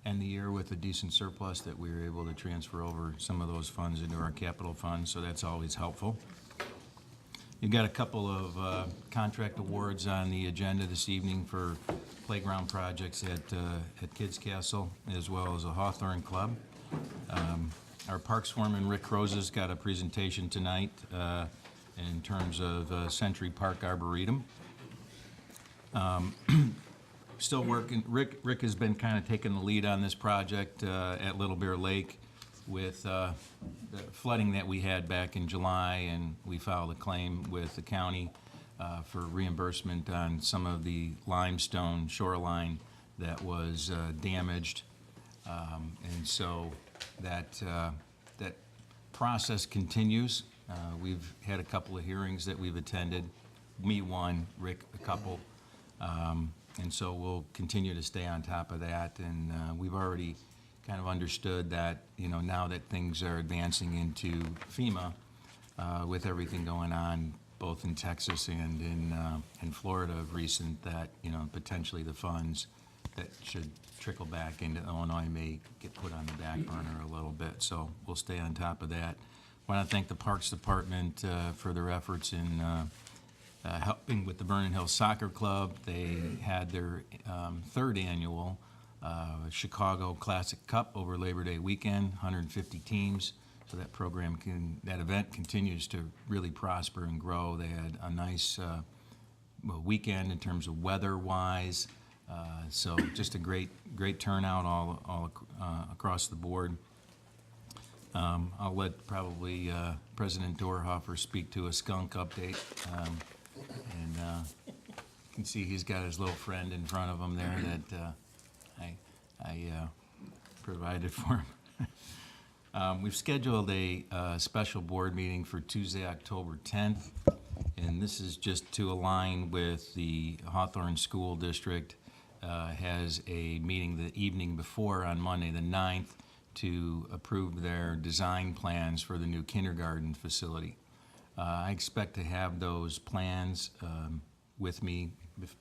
end the year with a decent surplus that we were able to transfer over some of those funds into our capital fund, so that's always helpful. You've got a couple of contract awards on the agenda this evening for playground projects at Kids Castle, as well as a Hawthorne Club. Our Parks foreman, Rick Rose's got a presentation tonight in terms of Century Park Arboretum. Still working. Rick has been kind of taking the lead on this project at Little Bear Lake with the flooding that we had back in July, and we filed a claim with the county for reimbursement on some of the limestone shoreline that was damaged. And so that process continues. We've had a couple of hearings that we've attended, me one, Rick a couple. And so we'll continue to stay on top of that, and we've already kind of understood that, you know, now that things are advancing into FEMA, with everything going on both in Texas and in Florida of recent, that, you know, potentially the funds that should trickle back into Illinois may get put on the back burner a little bit. So we'll stay on top of that. I want to thank the Parks Department for their efforts in helping with the Vernon Hills Soccer Club. They had their third annual Chicago Classic Cup over Labor Day weekend, 150 teams. So that event continues to really prosper and grow. They had a nice weekend in terms of weather-wise. So just a great turnout all across the board. I'll let probably President Dorhofer speak to a skunk update. And you can see he's got his little friend in front of him there that I provided for him. We've scheduled a special board meeting for Tuesday, October 10th, and this is just to align with the Hawthorne School District. Has a meeting the evening before on Monday the 9th to approve their design plans for the new kindergarten facility. I expect to have those plans with me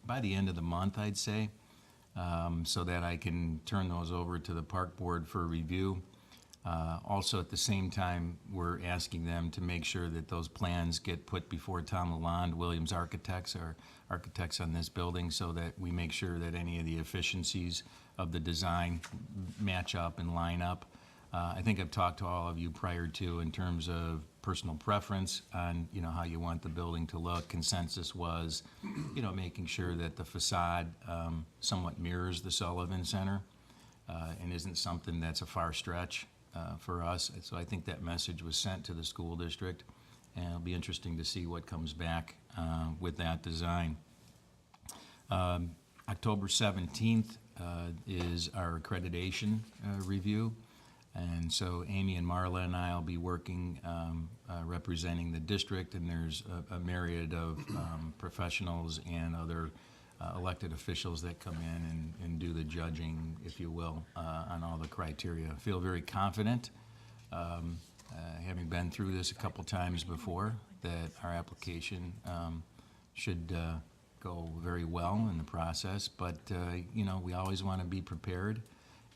by the end of the month, I'd say, so that I can turn those over to the park board for review. Also, at the same time, we're asking them to make sure that those plans get put before Tom Lalonde, Williams Architects, our architects on this building, so that we make sure that any of the efficiencies of the design match up and line up. I think I've talked to all of you prior to in terms of personal preference on, you know, how you want the building to look. Consensus was, you know, making sure that the facade somewhat mirrors the Sullivan Center and isn't something that's a far stretch for us. So I think that message was sent to the school district, and it'll be interesting to see what comes back with that design. October 17th is our accreditation review. And so Amy and Marla and I will be working, representing the district, and there's a myriad of professionals and other elected officials that come in and do the judging, if you will, on all the criteria. I feel very confident, having been through this a couple times before, that our application should go very well in the process. But, you know, we always want to be prepared.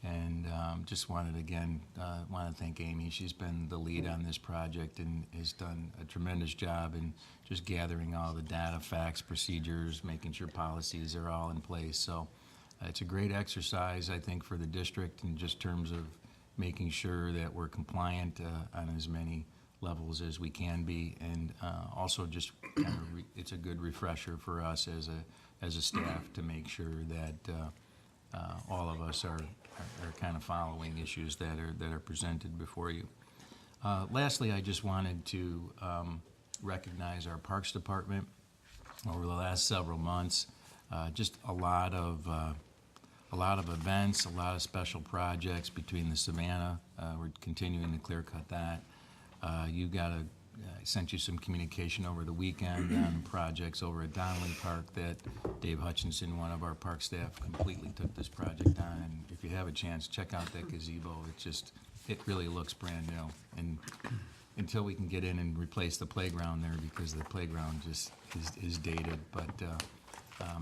And just wanted to thank Amy. She's been the lead on this project and has done a tremendous job in just gathering all the data, facts, procedures, making sure policies are all in place. So it's a great exercise, I think, for the district in just terms of making sure that we're compliant on as many levels as we can be, and also just kind of it's a good refresher for us as a staff to make sure that all of us are kind of following issues that are presented before you. Lastly, I just wanted to recognize our Parks Department. Over the last several months, just a lot of events, a lot of special projects between the Savannah. We're continuing to clear cut that. I sent you some communication over the weekend on projects over at Donnelly Park that Dave Hutchinson, one of our park staff, completely took this project on. And if you have a chance, check out that gazebo. It really looks brand new. And until we can get in and replace the playground there, because the playground just is dated. But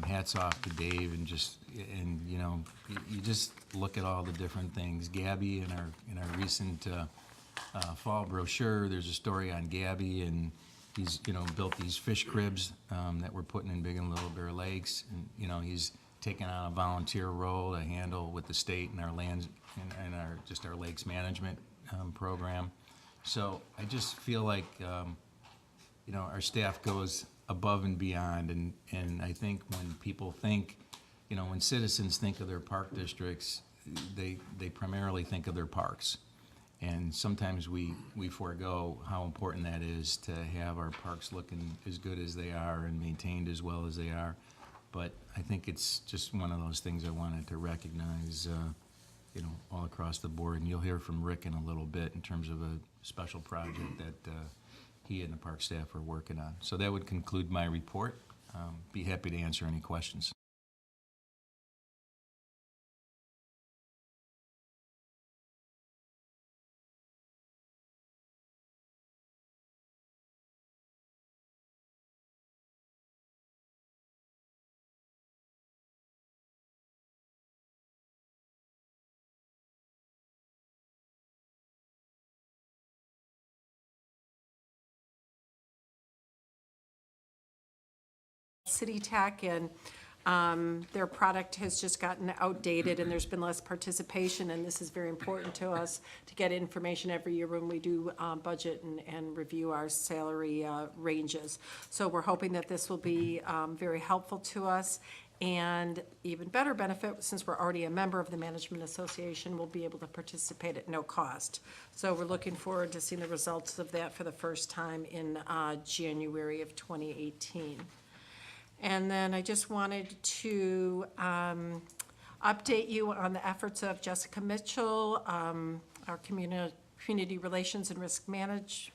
hats off to Dave and you know, you just look at all the different things. Gabby, in our recent fall brochure, there's a story on Gabby, and he's, you know, built these fish cribs that we're putting in Big and Little Bear Lakes, and, you know, he's taken on a volunteer role to handle with the state and our lands and our lakes management program. So I just feel like, you know, our staff goes above and beyond, and I think when people think, you know, when citizens think of their park districts, they primarily think of their parks. And sometimes we forego how important that is to have our parks looking as good as they are and maintained as well as they are. But I think it's just one of those things I wanted to recognize, you know, all across the board. And you'll hear from Rick in a little bit in terms of a special project that he and the park staff are working on. So that would conclude my report. Be happy to answer any questions. City Tech, and their product has just gotten outdated, and there's been less participation, and this is very important to us to get information every year when we do budget and review our salary ranges. So we're hoping that this will be very helpful to us, and even better benefit, since we're already a member of the Management Association, we'll be able to participate at no cost. So we're looking forward to seeing the results of that for the first time in January of 2018. And then I just wanted to update you on the efforts of Jessica Mitchell, our community relations and risk manager.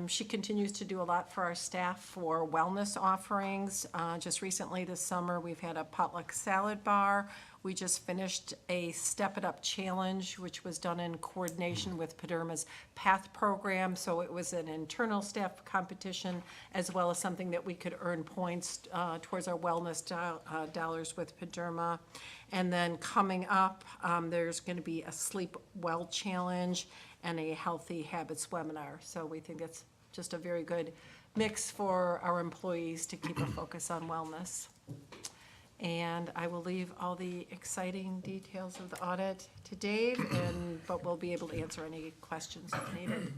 She continues to do a lot for our staff for wellness offerings. Just recently this summer, we've had a potluck salad bar. We just finished a Step It Up Challenge, which was done in coordination with Paderma's PATH program. So it was an internal staff competition, as well as something that we could earn points towards our wellness dollars with Paderma. And then coming up, there's going to be a Sleep Well Challenge and a Healthy Habits webinar. So we think that's just a very good mix for our employees to keep a focus on wellness. And I will leave all the exciting details of the audit to Dave, but we'll be able to answer any questions if needed.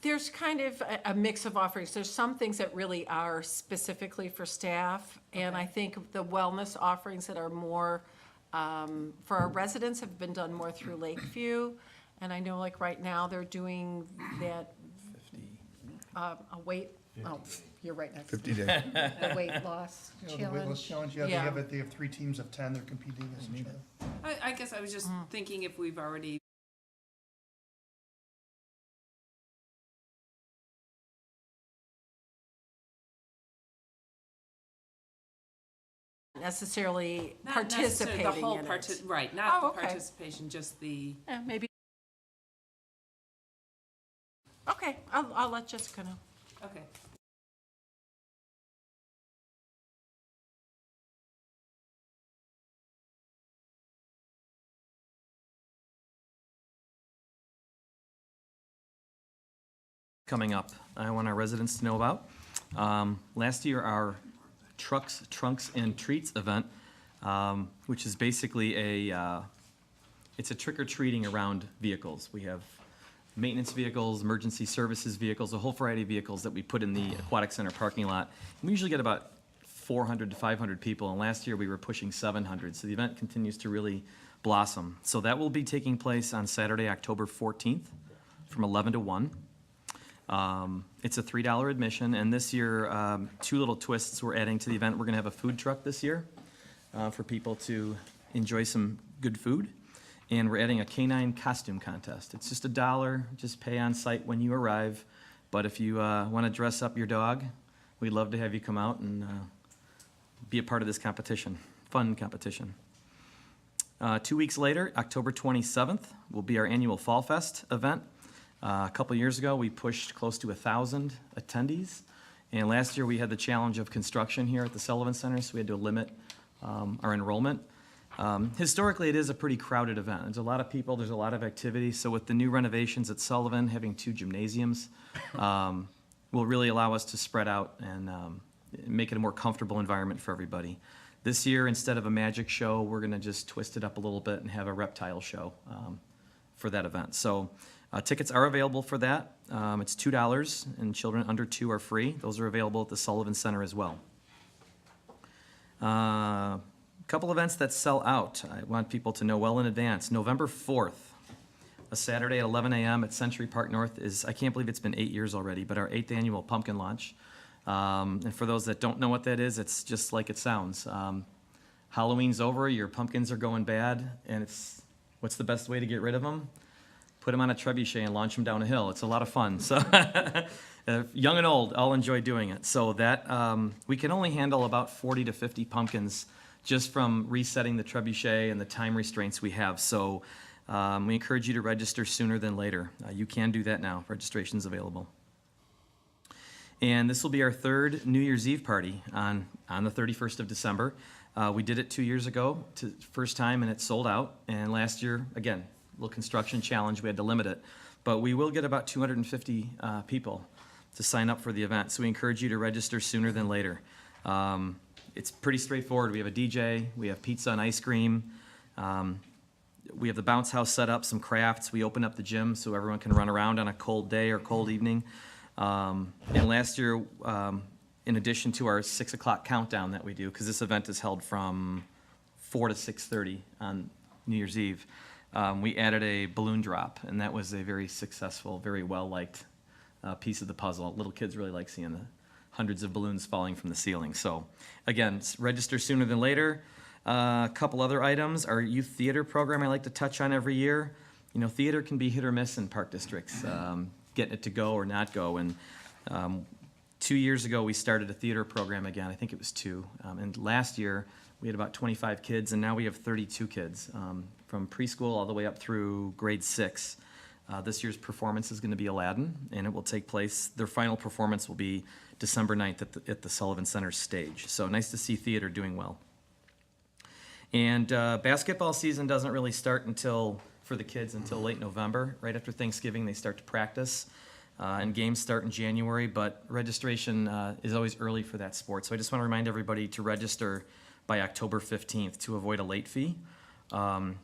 There's kind of a mix of offerings. There's some things that really are specifically for staff, and I think the wellness offerings that are more for our residents have been done more through Lakeview. And I know, like, right now, they're doing that, a weight, oh, you're right next. 50 days. The weight loss The weight challenge. loss challenge, yeah, Yeah. they have 3 teams of 10, they're competing as each other. I guess I was just thinking if we've already Necessarily not participating necessarily the whole in it. right, not Oh, the okay. participation, just the Maybe. Okay, I'll let Jessica know. okay. Coming up, I want our residents to know about. Last year, our Trucks, Trunks, and Treats event, which is basically it's a trick-or-treating around vehicles. We have maintenance vehicles, emergency services vehicles, a whole variety of vehicles that we put in the Aquatic Center parking lot. We usually get about 400 to 500 people, and last year we were pushing 700, so the event continues to really blossom. So that will be taking place on Saturday, October 14th, from 11 to 1. It's a $3 admission, and this year, 2 little twists we're adding to the event. We're going to have a food truck this year for people to enjoy some good food. And we're adding a canine costume contest. It's just $1, just pay on site when you arrive. But if you want to dress up your dog, we'd love to have you come out and be a part of this competition, fun competition. 2 weeks later, October 27th, will be our annual Fall Fest event. A couple years ago, we pushed close to 1,000 attendees. And last year, we had the challenge of construction here at the Sullivan Center, so we had to limit our enrollment. Historically, it is a pretty crowded event. There's a lot of people, there's a lot of activity. So with the new renovations at Sullivan, having 2 gymnasiums, will really allow us to spread out and make it a more comfortable environment for everybody. This year, instead of a magic show, we're gonna just twist it up a little bit and have a reptile show for that event. So tickets are available for that. It's $2, and children under 2 are free. Those are available at the Sullivan Center as well. Couple events that sell out. I want people to know well in advance. November 4th, a Saturday at 11 a.m. at Century Park North is, I can't believe it's been 8 years already, but our 8th annual pumpkin launch. And for those that don't know what that is, it's just like it sounds. Halloween's over, your pumpkins are going bad, and what's the best way to get rid of them? Put them on a trebuchet and launch them down a hill. It's a lot of fun. So young and old all enjoy doing it. So that we can only handle about 40 to 50 pumpkins just from resetting the trebuchet and the time restraints we have. So we encourage you to register sooner than later. You can do that now. Registration's available. And this will be our 3rd New Year's Eve party on the 31st of December. We did it 2 years ago, first time, and it sold out. And last year, again, little construction challenge, we had to limit it. But we will get about 250 people to sign up for the event. So we encourage you to register sooner than later. It's pretty straightforward. We have a DJ, we have pizza and ice cream. We have the bounce house set up, some crafts. We open up the gym so everyone can run around on a cold day or cold evening. And last year, in addition to our 6 o'clock countdown that we do, because this event is held from 4 to 6:30 on New Year's Eve, we added a balloon drop, and that was a very successful, very well-liked piece of the puzzle. Little kids really like seeing the hundreds of balloons falling from the ceiling. So again, register sooner than later. A couple other items. Our youth theater program I like to touch on every year. You know, theater can be hit or miss in park districts, getting it to go or not go. And 2 years ago, we started a theater program again. I think it was 2. And last year, we had about 25 kids, and now we have 32 kids, from preschool all the way up through grade 6. This year's performance is going to be Aladdin, and it will take place, their final performance will be December 9th at the Sullivan Center stage. So nice to see theater doing well. And basketball season doesn't really start for the kids until late November. Right after Thanksgiving, they start to practice, and games start in January, but registration is always early for that sport. So I just want to remind everybody to register by October 15th to avoid a late fee. You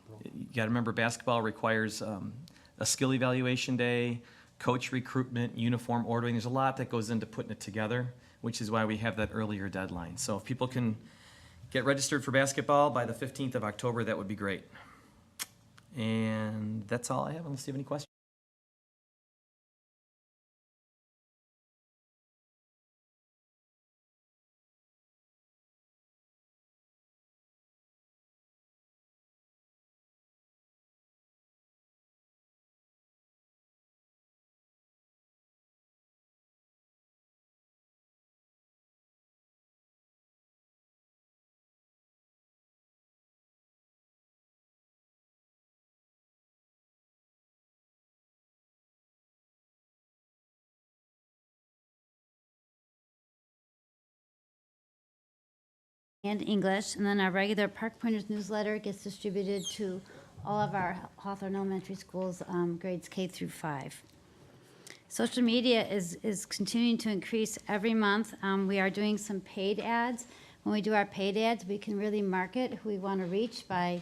got to remember, basketball requires a skill evaluation day, coach recruitment, uniform ordering. There's a lot that goes into putting it together, which is why we have that earlier deadline. So if people can get registered for basketball by the 15th of October, that would be great. And that's all I have, unless you have any questions. And English, and then our regular Park Pointers newsletter gets distributed to all of our Hawthorne Elementary Schools, grades K through 5. Social media is continuing to increase every month. We are doing some paid ads. When we do our paid ads, we can really market who we want to reach by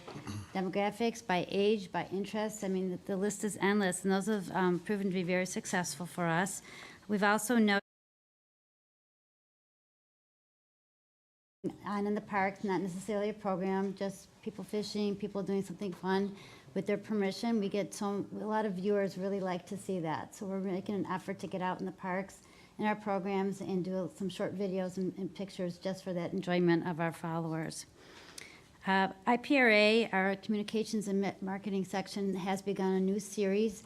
demographics, by age, by interest. I mean, the list is endless, and those have proven to be very successful for us. We've also noticed on in the parks, not necessarily a program, just people fishing, people doing something fun with their permission. We get a lot of viewers really like to see that. So we're making an effort to get out in the parks in our programs and do some short videos and pictures just for that enjoyment of our followers. IPRA, our Communications and Marketing section, has begun a new series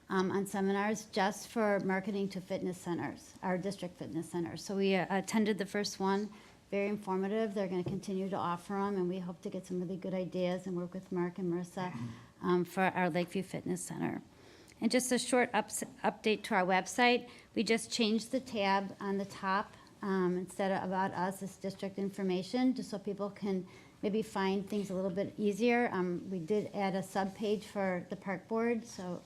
on seminars just for marketing to fitness centers, our district fitness centers. So we attended the first one, very informative. They're going to continue to offer them, and we hope to get some really good ideas and work with Mark and Marissa for our Lakeview Fitness Center. And just a short update to our website. We just changed the tab on the top. Instead of About Us, it's district information, just so people can maybe find things a little bit easier. We did add a sub-page for the park board, so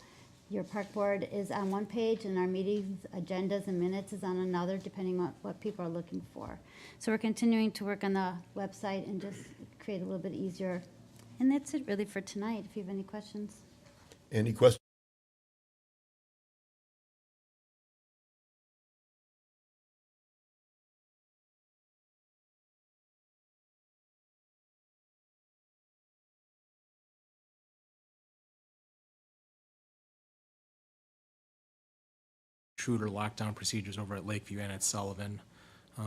your park board is on one page, and our meetings, agendas, and minutes is on another, depending on what people are looking for. So we're continuing to work on the website and just create a little bit easier. And that's it really for tonight, if you have any questions. Any questions? Intruder lockdown procedures over at Lakeview and at Sullivan.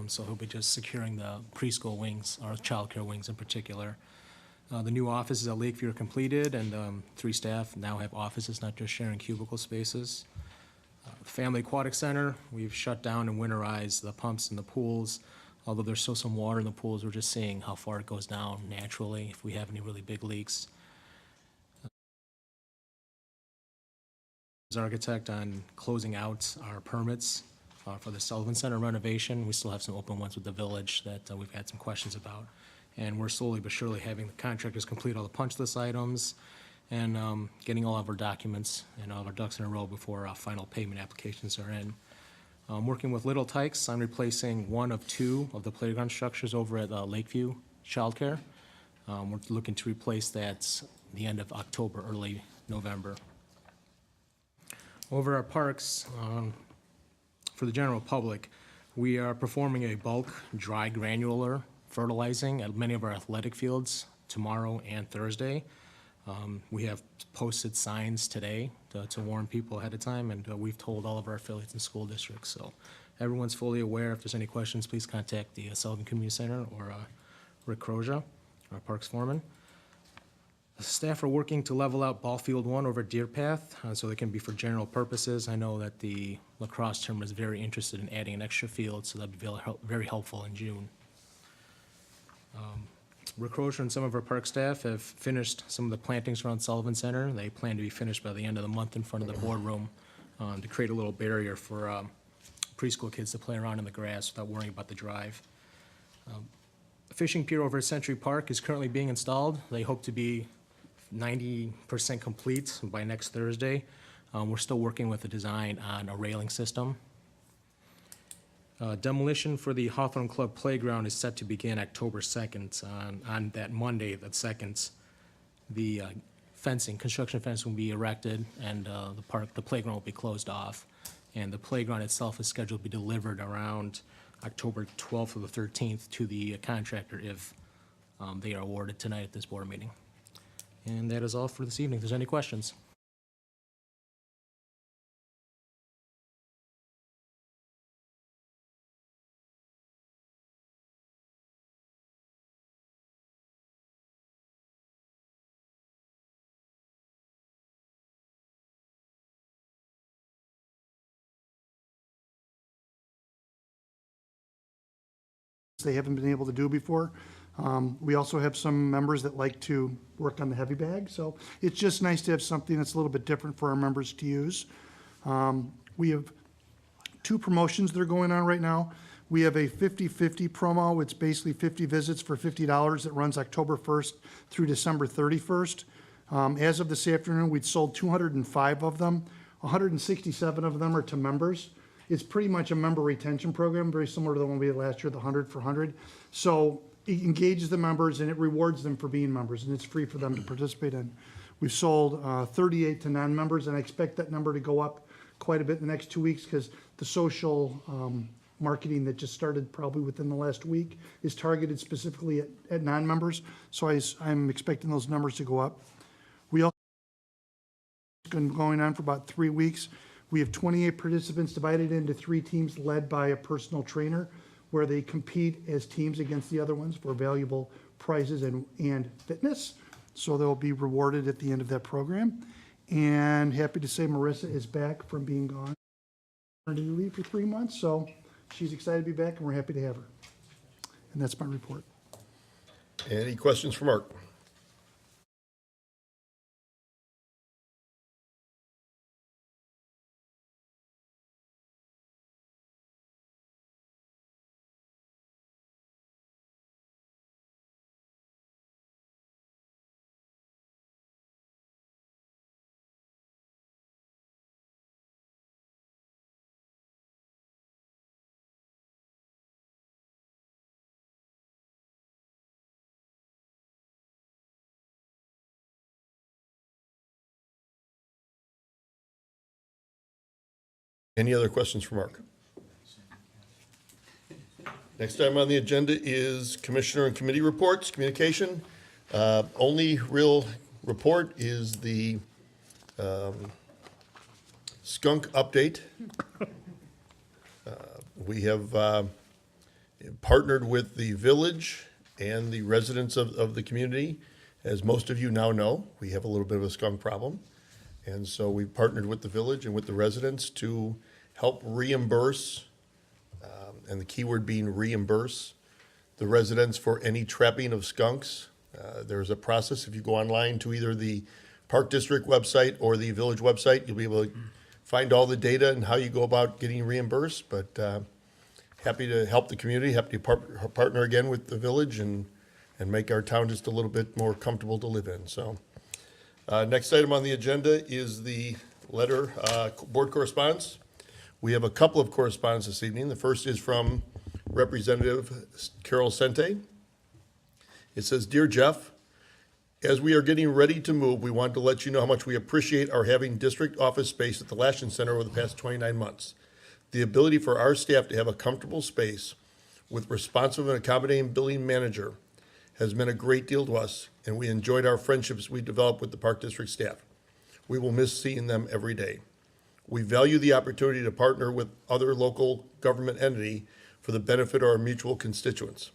So he'll be just securing the preschool wings, or childcare wings in particular. The new offices at Lakeview are completed, and 3 staff now have offices, not just sharing cubicle spaces. The Family Aquatic Center, we've shut down and winterized the pumps in the pools. Although there's still some water in the pools, we're just seeing how far it goes down naturally if we have any really big leaks. As architect on closing out our permits for the Sullivan Center renovation. We still have some open ones with the village that we've had some questions about. And we're slowly but surely having the contractors complete all the punch list items and getting all of our documents and all of our ducks in a row before our final payment applications are in. Working with Little Tykes on replacing 1 of 2 of the playground structures over at Lakeview Childcare. We're looking to replace that the end of October, early November. Over our parks, for the general public, we are performing a bulk dry granular fertilizing at many of our athletic fields tomorrow and Thursday. We have posted signs today to warn people ahead of time, and we've told all of our affiliates and school districts. So everyone's fully aware. If there's any questions, please contact the Sullivan Community Center or Rick Croja, our parks foreman. The staff are working to level out Ball Field 1 over Deer Path, so they can be for general purposes. I know that the lacrosse tournament is very interested in adding an extra field, so that'd be very helpful in June. Rick Crozier and some of our park staff have finished some of the plantings around Sullivan Center. They plan to be finished by the end of the month in front of the boardroom to create a little barrier for preschool kids to play around in the grass without worrying about the drive. The fishing pier over at Century Park is currently being installed. They hope to be 90% complete by next Thursday. We're still working with the design on a railing system. Demolition for the Hawthorne Club playground is set to begin October 2nd. On that Monday, that 2nd, the construction fence will be erected, and the playground will be closed off. And the playground itself is scheduled to be delivered around October 12th or the 13th to the contractor if they are awarded tonight at this board meeting. And that is all for this evening. If there's any questions. They haven't been able to do before. We also have some members that like to work on the heavy bag, so it's just nice to have something that's a little bit different for our members to use. We have 2 promotions that are going on right now. We have a 50/50 promo. It's basically 50 visits for $50 that runs October 1st through December 31st. As of this afternoon, we'd sold 205 of them. 167 of them are to members. It's pretty much a member retention program, very similar to the one we had last year, the 100 for 100. So it engages the members and it rewards them for being members, and it's free for them to participate in. We've sold 38 to non-members, and I expect that number to go up quite a bit in the next 2 weeks because the social marketing that just started probably within the last week is targeted specifically at non-members. So I'm expecting those numbers to go up. We also been going on for about 3 weeks. We have 28 participants divided into 3 teams led by a personal trainer where they compete as teams against the other ones for valuable prizes and fitness. So they'll be rewarded at the end of that program. And happy to say Marissa is back from being gone on maternity leave for 3 months. So she's excited to be back, and we're happy to have her. And that's my report. Any questions for Mark? Any other questions for Mark? Next item on the agenda is Commissioner and Committee reports, communication. Only real report is the skunk update. We have partnered with the village and the residents of the community. As most of you now know, we have a little bit of a skunk problem. And so we've partnered with the village and with the residents to help reimburse, and the key word being reimburse, the residents for any trapping of skunks. There's a process. If you go online to either the Park District website or the village website, you'll be able to find all the data and how you go about getting reimbursed. But happy to help the community, happy to partner again with the village and make our town just a little bit more comfortable to live in. So next item on the agenda is the letter, board correspondence. We have a couple of correspondence this evening. The first is from Representative Carol Sente. It says, "Dear Jeff, as we are getting ready to move, we want to let you know how much we appreciate our having district office space at the Lashin Center over the past 29 months. The ability for our staff to have a comfortable space with responsive and accommodating building manager has meant a great deal to us, and we enjoyed our friendships we developed with the Park District staff. We will miss seeing them every day. We value the opportunity to partner with other local government entity for the benefit of our mutual constituents.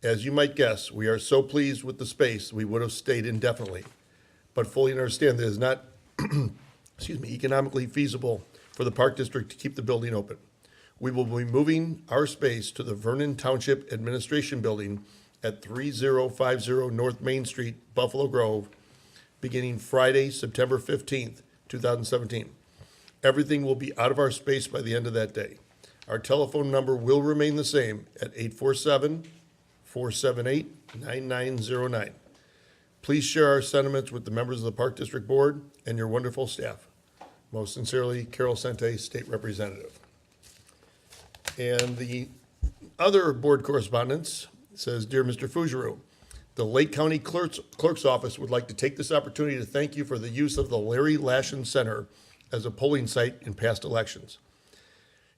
As you might guess, we are so pleased with the space, we would have stayed indefinitely, but fully understand that it is not economically feasible for the Park District to keep the building open. We will be moving our space to the Vernon Township Administration Building at 3050 North Main Street, Buffalo Grove, beginning Friday, September 15th, 2017. Everything will be out of our space by the end of that day. Our telephone number will remain the same at 847-478-9909. Please share our sentiments with the members of the Park District Board and your wonderful staff. Most sincerely, Carol Sente, State Representative." And the other board correspondence says, "Dear Mr. Fougeroux, the Lake County Clerk's Office would like to take this opportunity to thank you for the use of the Larry Lashin Center as a polling site in past elections.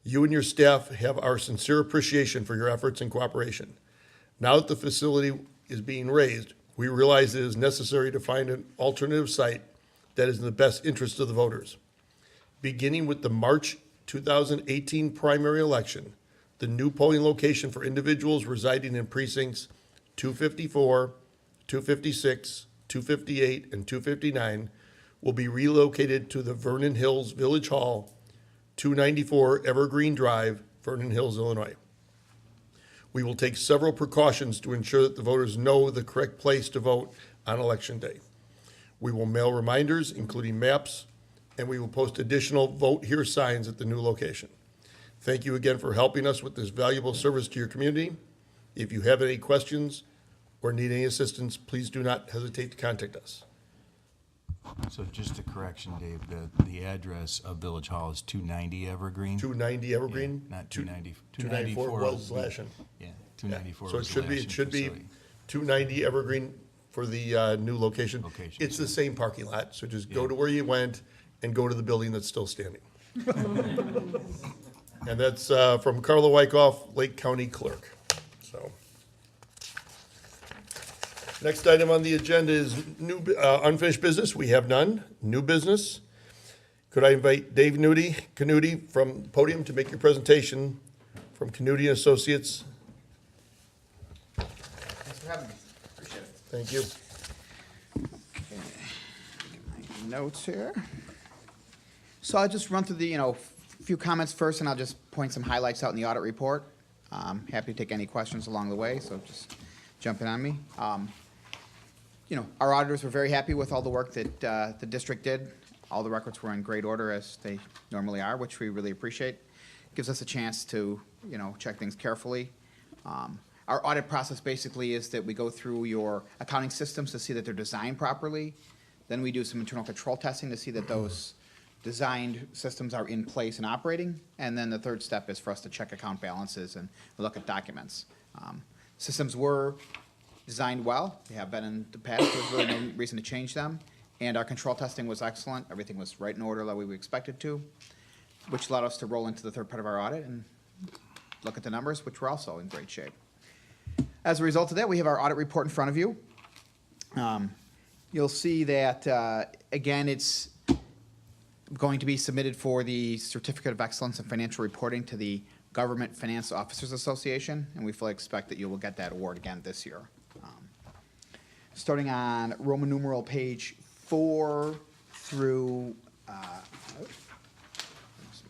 You and your staff have our sincere appreciation for your efforts and cooperation. Now that the facility is being raised, we realize it is necessary to find an alternative site that is in the best interest of the voters. Beginning with the March 2018 primary election, the new polling location for individuals residing in precincts 254, 256, 258, and 259 will be relocated to the Vernon Hills Village Hall, 294 Evergreen Drive, Vernon Hills, Illinois. We will take several precautions to ensure that the voters know the correct place to vote on election day. We will mail reminders, including maps, and we will post additional vote here signs at the new location. Thank you again for helping us with this valuable service to your community. If you have any questions or need any assistance, please do not hesitate to contact us." So just a correction, Dave, the address of Village Hall is 290 Evergreen? 290 Evergreen? Not 290. 294 was Lashin. Yeah, 294 So was it the should be, Lashin it should be facility. 290 Evergreen for the new location. Location, It's the same parking lot, so just go to where you went and go to the building that's still standing. And that's from Carla Wyckoff, Lake County Clerk. So. Next item on the agenda is new unfinished business. We have none. New business. Could I invite Dave Canuti from the podium to make your presentation from Canuti and Associates? Thanks for having me. Thank you. Notes here. So I'll just run through the, few comments first, and I'll just point some highlights out in the audit report. Happy to take any questions along the way, so just jump in on me. Our auditors were very happy with all the work that the district did. All the records were in great order, as they normally are, which we really appreciate. Gives us a chance to, check things carefully. Our audit process basically is that we go through your accounting systems to see that they're designed properly. Then we do some internal control testing to see that those designed systems are in place and operating. And then the third step is for us to check account balances and look at documents. Systems were designed well. They have been in the past. There's really no reason to change them. And our control testing was excellent. Everything was right in order the way we expected to, which allowed us to roll into the third part of our audit and look at the numbers, which were also in great shape. As a result of that, we have our audit report in front of you. You'll see that, again, it's going to be submitted for the Certificate of Excellence in Financial Reporting to the Government Finance Officers Association, and we fully expect that you will get that award again this year. Starting on Roman numeral page 4 through,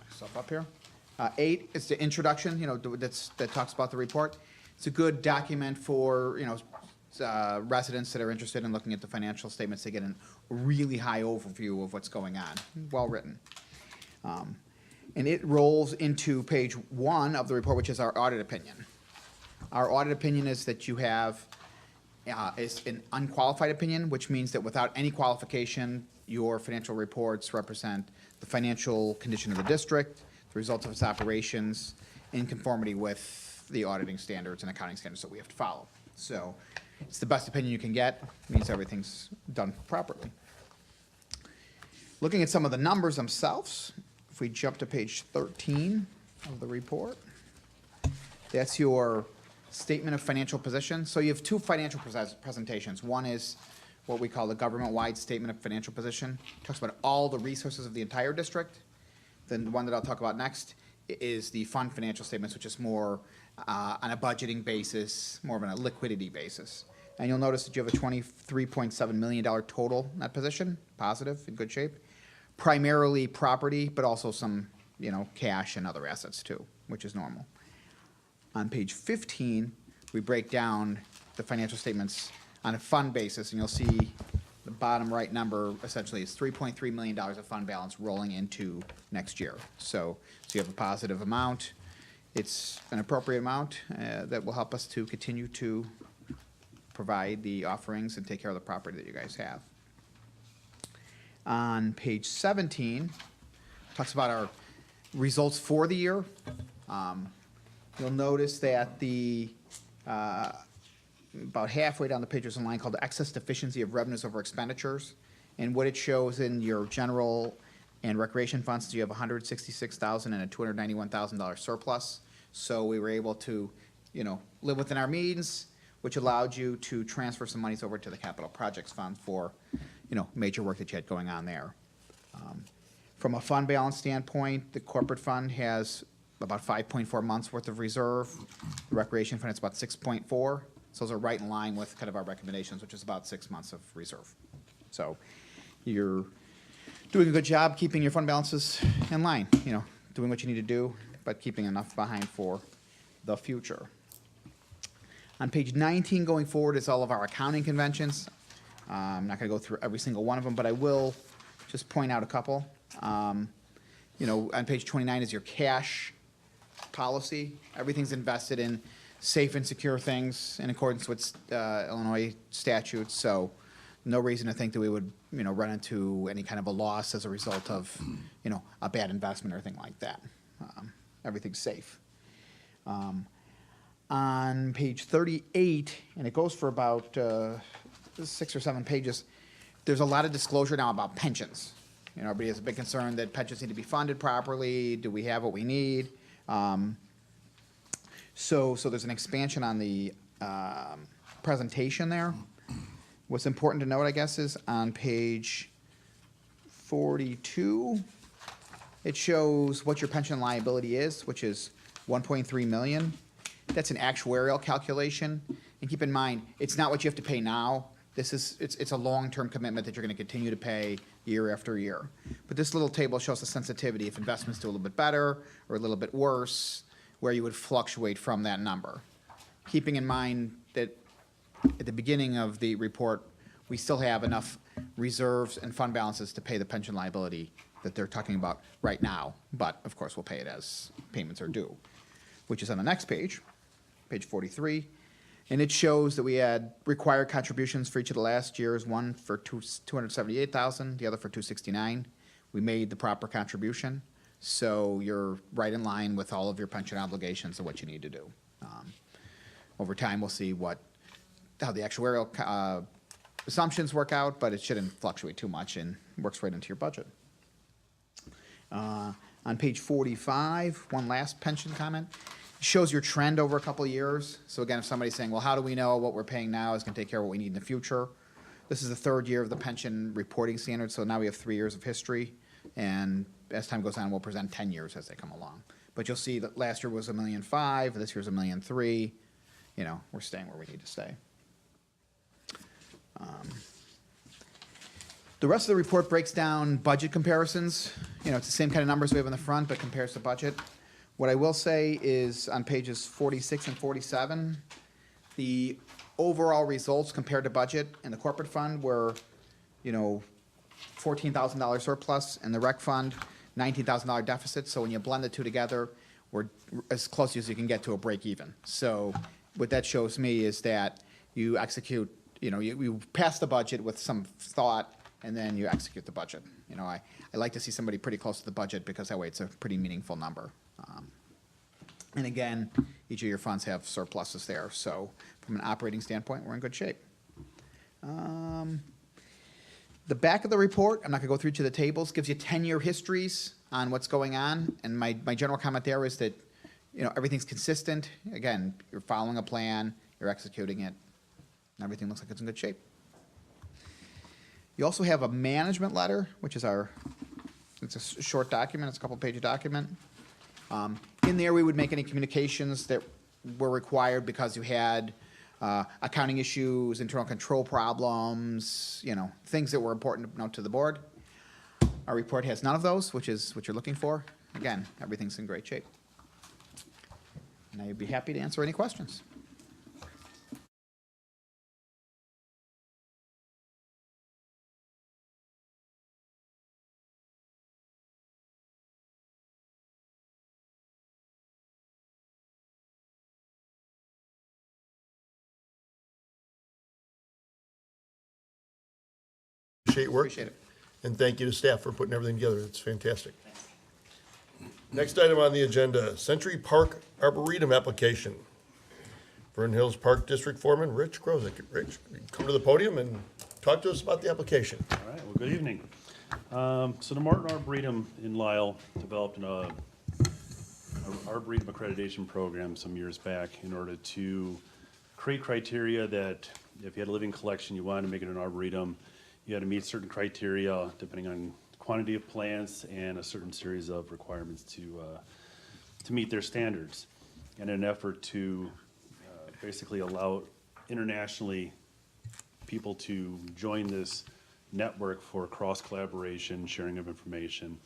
myself up here. 8 is the introduction, that talks about the report. It's a good document for, residents that are interested in looking at the financial statements. They get a really high overview of what's going on. Well written. And it rolls into page 1 of the report, which is our audit opinion. Our audit opinion is that you have is an unqualified opinion, which means that without any qualification, your financial reports represent the financial condition of the district, the results of its operations, in conformity with the auditing standards and accounting standards that we have to follow. So it's the best opinion you can get, means everything's done properly. Looking at some of the numbers themselves, if we jump to page 13 of the report, that's your statement of financial position. So you have two financial presentations. One is what we call the government-wide statement of financial position. It talks about all the resources of the entire district. Then the one that I'll talk about next is the fund financial statements, which is more on a budgeting basis, more of a liquidity basis. And you'll notice that you have a $23.7 million total net position, positive, in good shape. Primarily property, but also some, cash and other assets too, which is normal. On page 15, we break down the financial statements on a fund basis, and you'll see the bottom right number essentially is $3.3 million of fund balance rolling into next year. So you have a positive amount. It's an appropriate amount that will help us to continue to provide the offerings and take care of the property that you guys have. On page 17, talks about our results for the year. You'll notice that the about halfway down the page there's a line called excess deficiency of revenues over expenditures. And what it shows in your general and recreation funds is you have $166,000 and a $291,000 surplus. So we were able to, live within our means, which allowed you to transfer some monies over to the capital projects fund for, major work that you had going on there. From a fund balance standpoint, the corporate fund has about 5.4 months worth of reserve. The recreation fund is about 6.4. So those are right in line with kind of our recommendations, which is about 6 months of reserve. So you're doing a good job keeping your fund balances in line, doing what you need to do, but keeping enough behind for the future. On page 19 going forward is all of our accounting conventions. I'm not going to go through every single one of them, but I will just point out a couple. On page 29 is your cash policy. Everything's invested in safe and secure things in accordance with Illinois statutes. So no reason to think that we would, run into any kind of a loss as a result of, a bad investment or anything like that. Everything's safe. On page 38, and it goes for about 6 or 7 pages, there's a lot of disclosure now about pensions. Everybody has a big concern that pensions need to be funded properly. Do we have what we need? So there's an expansion on the presentation there. What's important to note, I guess, is on page 42, it shows what your pension liability is, which is $1.3 million. That's an actuarial calculation. And keep in mind, it's not what you have to pay now. It's a long-term commitment that you're gonna continue to pay year after year. But this little table shows the sensitivity, if investments do a little bit better or a little bit worse, where you would fluctuate from that number. Keeping in mind that at the beginning of the report, we still have enough reserves and fund balances to pay the pension liability that they're talking about right now. But, of course, we'll pay it as payments are due, which is on the next page, page 43. And it shows that we had required contributions for each of the last years, one for 278,000, the other for 269. We made the proper contribution, so you're right in line with all of your pension obligations and what you need to do. Over time, we'll see how the actuarial assumptions work out, but it shouldn't fluctuate too much and works right into your budget. On page 45, one last pension comment. Shows your trend over a couple of years. So again, if somebody's saying, well, how do we know what we're paying now is gonna take care of what we need in the future? This is the third year of the pension reporting standard, so now we have 3 years of history. And as time goes on, we'll present 10 years as they come along. But you'll see that last year was $1.5 million, this year's $1.3 million. You know, we're staying where we need to stay. The rest of the report breaks down budget comparisons. You know, it's the same kind of numbers we have in the front, but compares to budget. What I will say is on pages 46 and 47, the overall results compared to budget in the corporate fund were, you know, $14,000 surplus, and the rec fund, $19,000 deficit. So when you blend the two together, we're as close as you can get to a break even. So what that shows me is that you execute, you know, you pass the budget with some thought, and then you execute the budget. You know, I like to see somebody pretty close to the budget because that way it's a pretty meaningful number. And again, each of your funds have surpluses there. So from an operating standpoint, we're in good shape. The back of the report, I'm not gonna go through each of the tables, gives you 10-year histories on what's going on. And my general comment there is that, you know, everything's consistent. Again, you're following a plan, you're executing it, and everything looks like it's in good shape. You also have a management letter, which is it's a short document, it's a couple-page document. In there, we would make any communications that were required because you had accounting issues, internal control problems, you know, things that were important to note to the board. Our report has none of those, which is what you're looking for. Again, everything's in great shape. And I'd be happy to answer any questions. Appreciate your work. Appreciate it. And thank you to staff for putting everything together. It's fantastic. Next item on the agenda, Century Park Arboretum application. Vernon Hills Park District Foreman, Rich Grozek. Rich, come to the podium and talk to us about the application. All right, well, good evening. So the Martin Arboretum in Lisle developed an Arboretum accreditation program some years back in order to create criteria that if you had a living collection, you wanted to make it an arboretum, you had to meet certain criteria depending on quantity of plants and a certain series of requirements to meet their standards. And in an effort to basically allow internationally people to join this network for cross collaboration, sharing of information.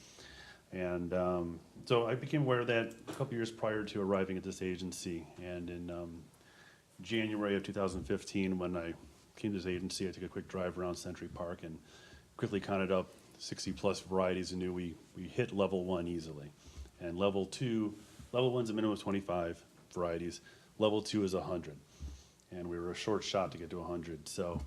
And so I became aware of that a couple years prior to arriving at this agency. And in January of 2015, when I came to this agency, I took a quick drive around Century Park and quickly counted up 60-plus varieties and knew we hit level 1 easily. And level 1's a minimum of 25 varieties. Level 2 is 100. And we were a short shot to get to 100. So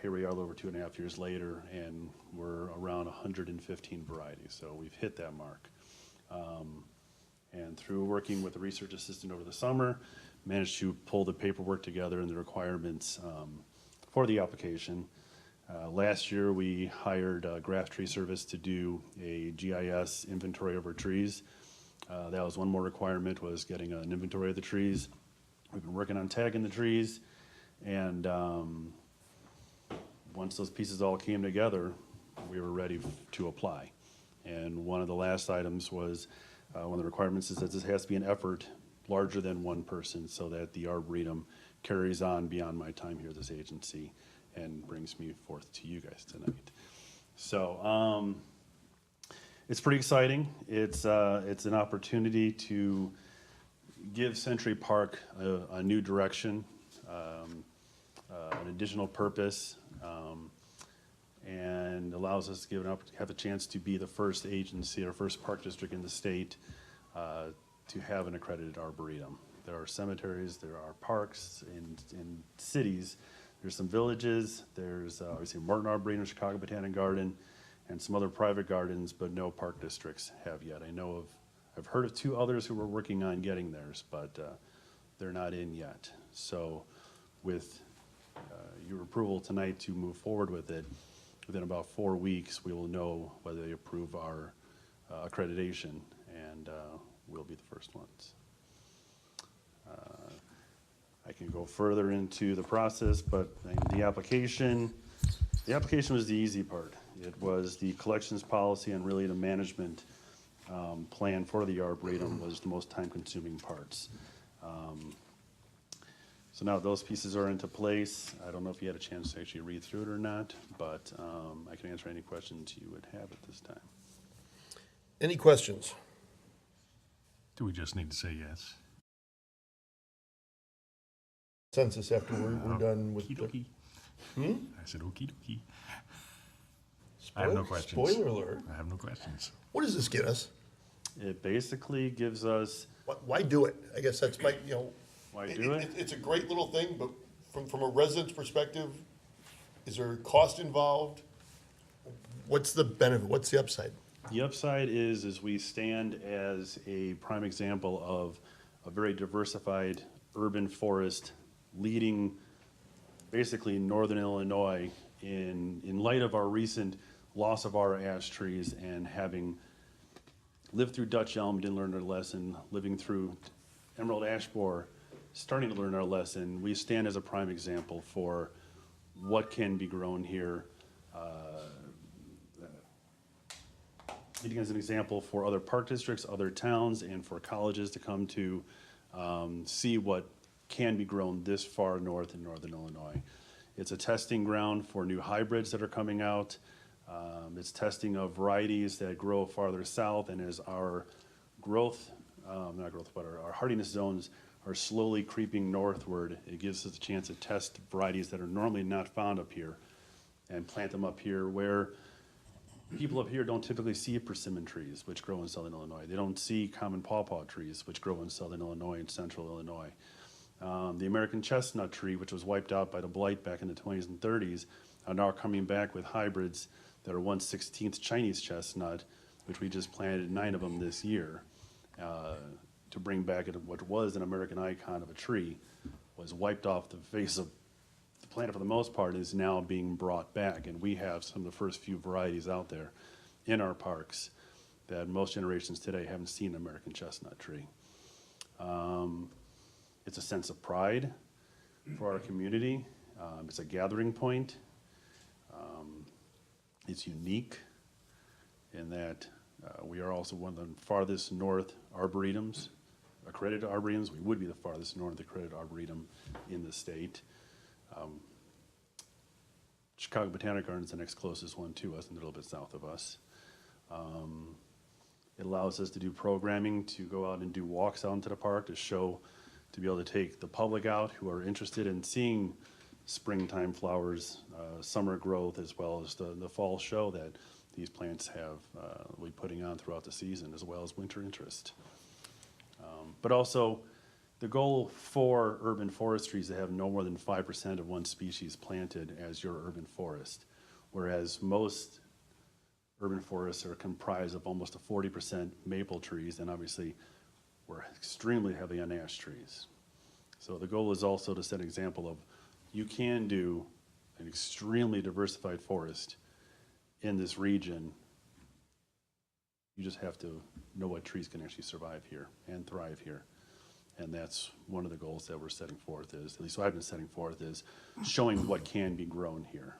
here we are a little over 2.5 years later, and we're around 115 varieties. So we've hit that mark. And through working with a research assistant over the summer, managed to pull the paperwork together and the requirements for the application. Last year, we hired Graph Tree Service to do a GIS inventory of our trees. That was one more requirement, was getting an inventory of the trees. We've been working on tagging the trees, and once those pieces all came together, we were ready to apply. And one of the last items was, one of the requirements is that this has to be an effort larger than one person so that the Arboretum carries on beyond my time here at this agency and brings me forth to you guys tonight. So, it's pretty exciting. It's an opportunity to give Century Park a new direction, an additional purpose, and allows us to have a chance to be the first agency or first park district in the state to have an accredited arboretum. There are cemeteries, there are parks in cities, there's some villages, there's obviously Morton Arboretum, Chicago Botanic Garden, and some other private gardens, but no park districts have yet. I've heard of 2 others who were working on getting theirs, but they're not in yet. So with your approval tonight to move forward with it, within about 4 weeks, we will know whether they approve our accreditation, and we'll be the first ones. I can go further into the process, but the application was the easy part. It was the collections policy and really the management plan for the Arboretum was the most time-consuming parts. So now those pieces are into place. I don't know if you had a chance to actually read through it or not, but I can answer any questions you would have at this time. Any questions? Do we just need to say yes? Census after we're done with. Okey-dokey. Hmm? I said okey dokey. I have no questions. Spoiler alert. I have no questions. What does this get us? It basically gives us, Why do it? I guess that's my, why do it? It's a great little thing, but from a resident's perspective, is there a cost involved? What's the benefit? What's the upside? The upside is we stand as a prime example of a very diversified urban forest leading basically northern Illinois in light of our recent loss of our ash trees and having lived through Dutch elm, didn't learn our lesson, living through emerald ash borer, starting to learn our lesson. We stand as a prime example for what can be grown here. Leading as an example for other park districts, other towns, and for colleges to come to see what can be grown this far north in northern Illinois. It's a testing ground for new hybrids that are coming out. It's testing of varieties that grow farther south, and as our growth, not growth, but our hardiness zones are slowly creeping northward, it gives us a chance to test varieties that are normally not found up here and plant them up here where people up here don't typically see persimmon trees, which grow in southern Illinois. They don't see common pawpaw trees, which grow in southern Illinois and central Illinois. The American chestnut tree, which was wiped out by the blight back in the 20s and 30s, are now coming back with hybrids that are 1/16th Chinese chestnut, which we just planted 9 of them this year, to bring back what was an American icon of a tree, was wiped off the face of the planet for the most part, is now being brought back. And we have some of the first few varieties out there in our parks that most generations today haven't seen an American chestnut tree. It's a sense of pride for our community. It's a gathering point. It's unique in that we are also one of the farthest north arboretums, accredited arboretums. We would be the farthest north accredited arboretum in the state. Chicago Botanic Garden is the next closest one to us, and a little bit south of us. It allows us to do programming, to go out and do walks out into the park, to be able to take the public out who are interested in seeing springtime flowers, summer growth, as well as the fall show that these plants have, we're putting on throughout the season, as well as winter interest. But also, the goal for urban forestry is to have no more than 5% of one species planted as your urban forest, whereas most urban forests are comprised of almost a 40% maple trees, and obviously we're extremely heavy on ash trees. So the goal is also to set an example of you can do an extremely diversified forest in this region. You just have to know what trees can actually survive here and thrive here. And that's one of the goals that we're setting forth is, at least what I've been setting forth, is showing what can be grown here.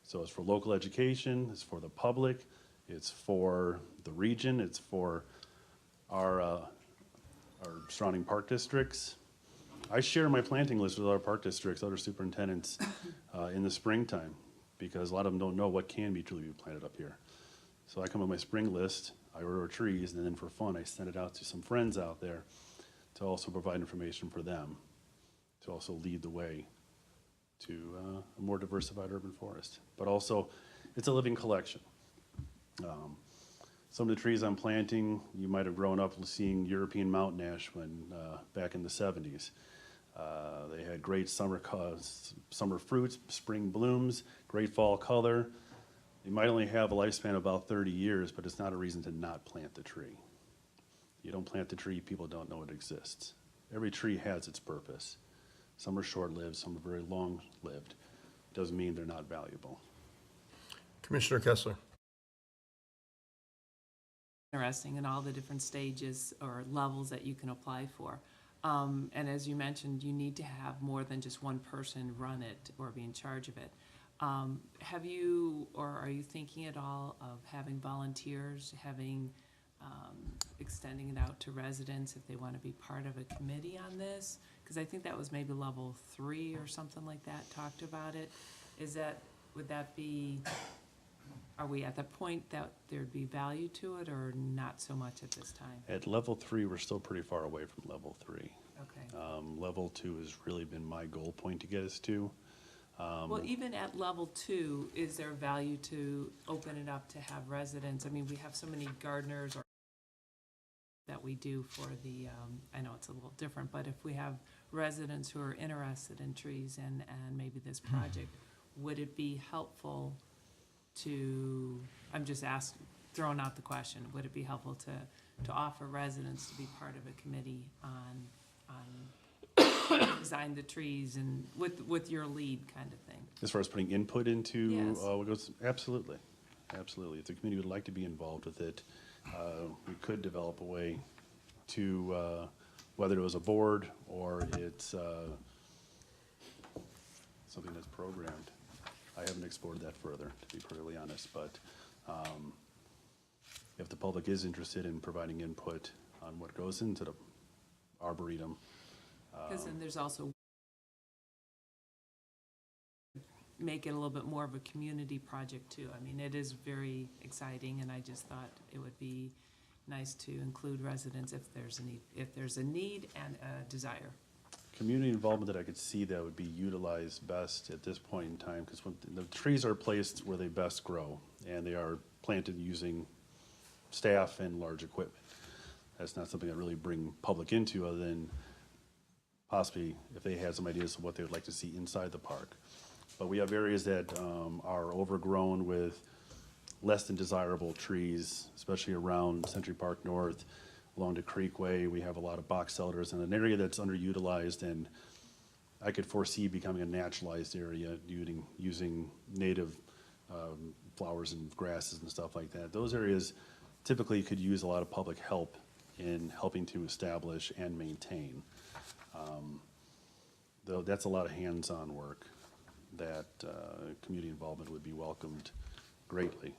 So it's for local education, it's for the public, it's for the region, it's for our surrounding park districts. I share my planting list with other park districts, other superintendents, in the springtime, because a lot of them don't know what can be truly be planted up here. So I come with my spring list, I order trees, and then for fun, I send it out to some friends out there to also provide information for them, to also lead the way to a more diversified urban forest. But also, it's a living collection. Some of the trees I'm planting, you might have grown up seeing European mountain ash when, back in the 70s. They had great summer fruits, spring blooms, great fall color. They might only have a lifespan of about 30 years, but it's not a reason to not plant the tree. You don't plant the tree, people don't know it exists. Every tree has its purpose. Some are short-lived, some are very long-lived. Doesn't mean they're not valuable. Commissioner Kessler. Interesting in all the different stages or levels that you can apply for. And as you mentioned, you need to have more than just one person run it or be in charge of it. Have you, or are you thinking at all of having volunteers, extending it out to residents if they want to be part of a committee on this? Because I think that was maybe level 3 or something like that, talked about it. Would that be, are we at the point that there'd be value to it or not so much at this time? At level 3, we're still pretty far away from level 3. Okay. Level 2 has really been my goal point to get us to. Well, even at level 2, is there value to open it up to have residents? I mean, we have so many gardeners or that we do for the, I know it's a little different, but if we have residents who are interested in trees and maybe this project, would it be helpful to, I'm just throwing out the question, would it be helpful to offer residents to be part of a committee on design the trees and with your lead kind of thing? As far as putting input into Yes. what goes, absolutely. Absolutely. If the community would like to be involved with it, we could develop a way to, whether it was a board or it's something that's programmed. I haven't explored that further, to be perfectly honest, but if the public is interested in providing input on what goes into the arboretum. Because then there's also make it a little bit more of a community project too. I mean, it is very exciting, and I just thought it would be nice to include residents if there's a need and a desire. Community involvement that I could see that would be utilized best at this point in time, because when the trees are placed where they best grow, and they are planted using staff and large equipment. That's not something that really bring public into, other than possibly if they had some ideas of what they would like to see inside the park. But we have areas that are overgrown with less than desirable trees, especially around Century Park North, along the Creekway. We have a lot of box elders in an area that's underutilized, and I could foresee becoming a naturalized area using native flowers and grasses and stuff like that. Those areas typically could use a lot of public help in helping to establish and maintain. Though that's a lot of hands-on work that community involvement would be welcomed greatly.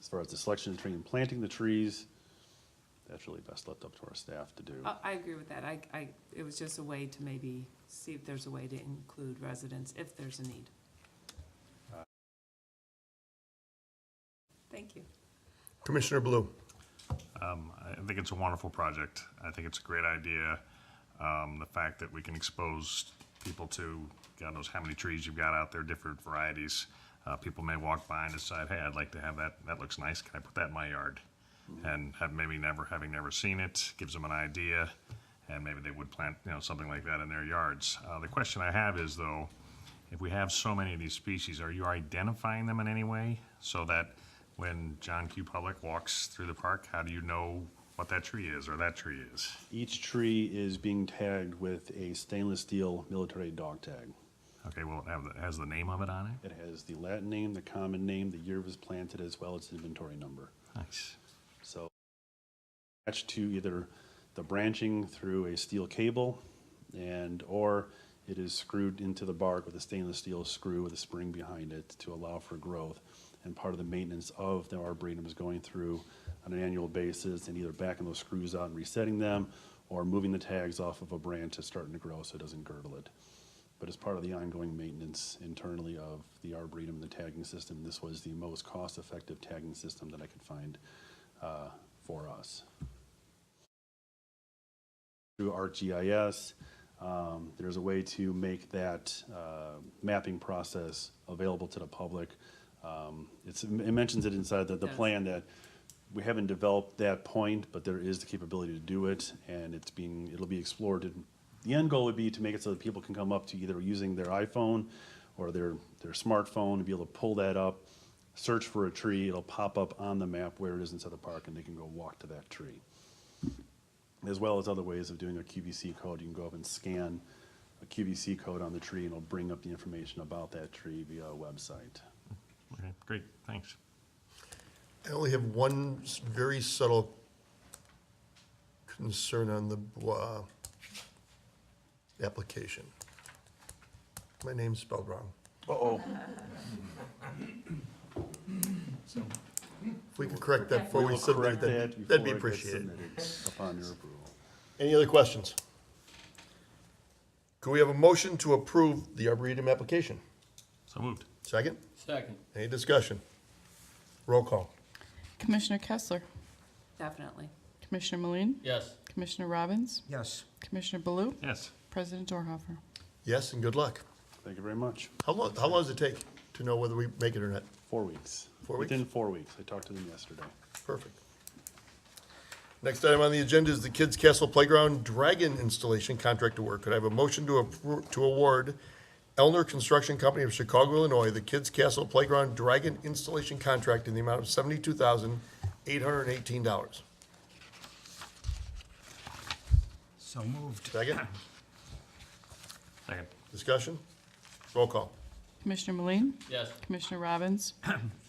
As far as the selection of the tree and planting the trees, that's really best left up to our staff to do. I agree with that. It was just a way to maybe see if there's a way to include residents if there's a need. Thank you. Commissioner Blue. I think it's a wonderful project. I think it's a great idea. The fact that we can expose people to, God knows how many trees you've got out there, different varieties. People may walk by and decide, hey, I'd like to have that. That looks nice. Can I put that in my yard? And having never seen it, gives them an idea, and maybe they would plant, something like that in their yards. The question I have is, though, if we have so many of these species, are you identifying them in any way so that when John Q. Public walks through the park, how do you know what that tree is or that tree is? Each tree is being tagged with a stainless steel military dog tag. Okay, well, it has the name of it on it? It has the Latin name, the common name, the year it was planted, as well as the inventory number. Nice. So attached to either the branching through a steel cable or it is screwed into the bark with a stainless steel screw with a spring behind it to allow for growth. And part of the maintenance of the arboretum is going through on an annual basis and either backing those screws out and resetting them, or moving the tags off of a branch that's starting to grow so it doesn't girdle it. But as part of the ongoing maintenance internally of the arboretum and the tagging system, this was the most cost-effective tagging system that I could find for us. Through ArcGIS, there's a way to make that mapping process available to the public. It mentions it inside the Yes. plan that we haven't developed that point, but there is the capability to do it, and it'll be explored. The end goal would be to make it so that people can come up to either using their iPhone or their smartphone and be able to pull that up, search for a tree, it'll pop up on the map where it is inside the park, and they can go walk to that tree. As well as other ways of doing a QVC code. You can go up and scan a QVC code on the tree, and it'll bring up the information about that tree via a website. Okay, great, thanks. I only have one very subtle concern on the application. My name's spelled wrong. Uh-oh. So, if we could correct that before we We'll submit correct it, that that'd be before it gets appreciated. submitted upon your approval. Any other questions? Could we have a motion to approve the Arboretum application? So moved. Second? Second. Any discussion? Roll call. Commissioner Kessler, Definitely. Commissioner Meline, Yes. Commissioner Robbins, Yes. Commissioner Baloo, Yes. President Dorhofer. Yes, and good luck. Thank you very much. How long does it take to know whether we make it or not? 4 weeks. 4 weeks? Within 4 weeks. I talked to them yesterday. Perfect. Next item on the agenda is the Kids Castle Playground Dragon Installation Contract Award. Could I have a motion to award Elner Construction Company of Chicago, Illinois, the Kids Castle Playground Dragon Installation Contract in the amount of $72,818? So moved. Second? Second. Discussion? Roll call. Commissioner Meline, Yes. Commissioner Robbins,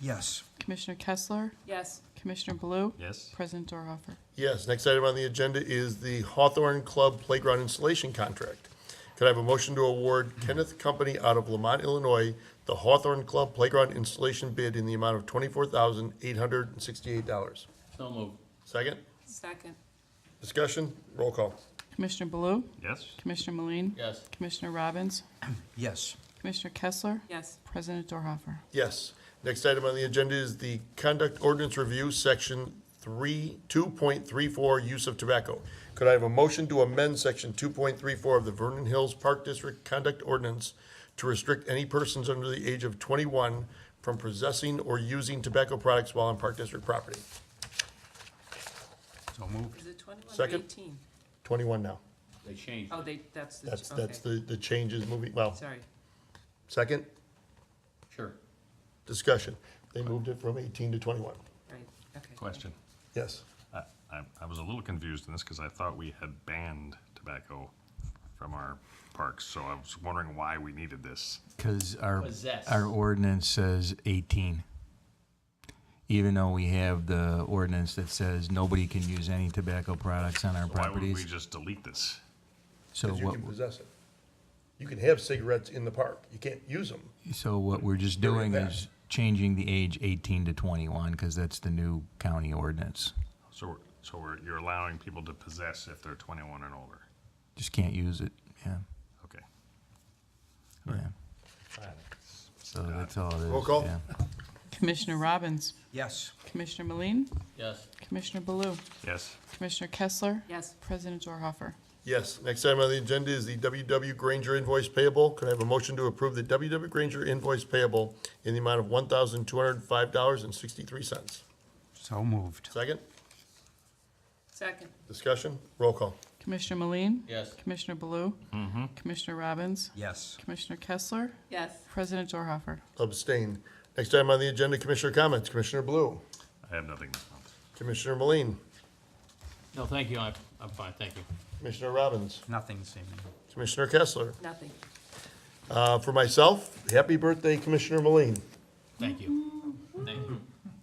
Yes. Commissioner Kessler, Yes. Commissioner Baloo, Yes. President Dorhofer. Yes, next item on the agenda is the Hawthorne Club Playground Installation Contract. Could I have a motion to award Kenneth Company out of Lamont, Illinois, the Hawthorne Club Playground Installation bid in the amount of $24,868? So moved. Second? Second. Discussion? Roll call. Commissioner Baloo, Yes. Commissioner Meline, Yes. Commissioner Robbins, Yes. Commissioner Kessler, Yes. President Dorhofer. Yes. Next item on the agenda is the Conduct Ordinance Review, Section 2.34, Use of Tobacco. Could I have a motion to amend Section 2.34 of the Vernon Hills Park District Conduct Ordinance to restrict any persons under the age of 21 from possessing or using tobacco products while on Park District property? So moved. Is it 21 or Second. 18? 21 now. They changed. Oh, that's the, That's okay. the changes moving, well, Sorry. second, Sure. discussion. They moved it from 18 to 21. Right, okay. Question. Yes. I was a little confused in this because I thought we had banned tobacco from our parks, so I was wondering why we needed this. Because Possess. our ordinance says 18. Even though we have the ordinance that says nobody can use any tobacco products on our So why would we properties. just delete this? So Because you what, can possess it. You can have cigarettes in the park. You can't use them. so what we're just Very doing bad. is changing the age 18 to 21, because that's the new county ordinance. You're allowing people to possess if they're 21 and older? Just can't use it, yeah, Okay. yeah. So that's all it is. Roll call. yeah. Commissioner Robbins, Yes. Commissioner Meline, Yes. Commissioner Baloo, Yes. Commissioner Kessler, Yes. President Dorhofer. Yes, next item on the agenda is the WW Granger invoice payable. Could I have a motion to approve the WW Granger invoice payable in the amount of $1,205.63? So moved. Second, Second. discussion, roll call. Commissioner Meline, Yes. Commissioner Baloo, Commissioner Robbins, Yes. Commissioner Kessler, Yes. President Dorhofer. Abstain. Next item on the agenda, Commissioner comments. Commissioner Blue, I have nothing this month. Commissioner Meline, No, thank you. I'm fine. Thank you. Commissioner Robbins, Nothing this evening. Commissioner Kessler. Nothing. For myself, happy birthday, Commissioner Meline. Thank you. Thank you.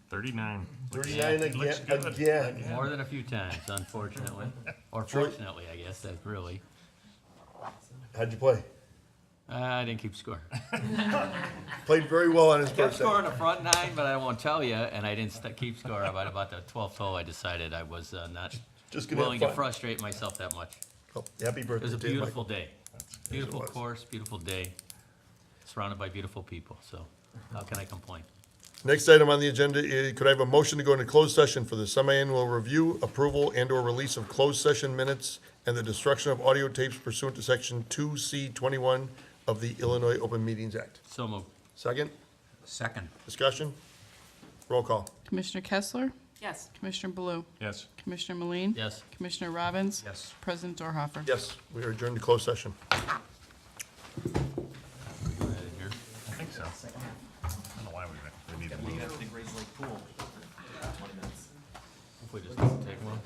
39. 39 It looks again, good. again. More than a few times, unfortunately. Or Troy- fortunately, I guess, that's really. How'd you play? I didn't keep score. Played very well on his Kept birthday. score in the front nine, but I won't tell you, and I didn't keep score. About the 12th hole, I decided I was not Just gonna willing to have fun. frustrate myself that much. Oh, happy It birthday was a to you, beautiful Michael. day. Beautiful was. course, beautiful day, surrounded by beautiful people, so how can I complain? Next item on the agenda is, could I have a motion to go into closed session for the semi-annual review, approval, and/or release of closed session minutes and the destruction of audio tapes pursuant to Section 2C21 of the Illinois Open Meetings Act? So moved. Second, Second. discussion? Roll call. Commissioner Kessler, Yes. Commissioner Blue, Yes. Commissioner Meline. Yes. Commissioner Robbins. Yes. President Dorhofer. Yes, we are adjourned to closed session. I think so. I don't know why we need to move. If we just take one.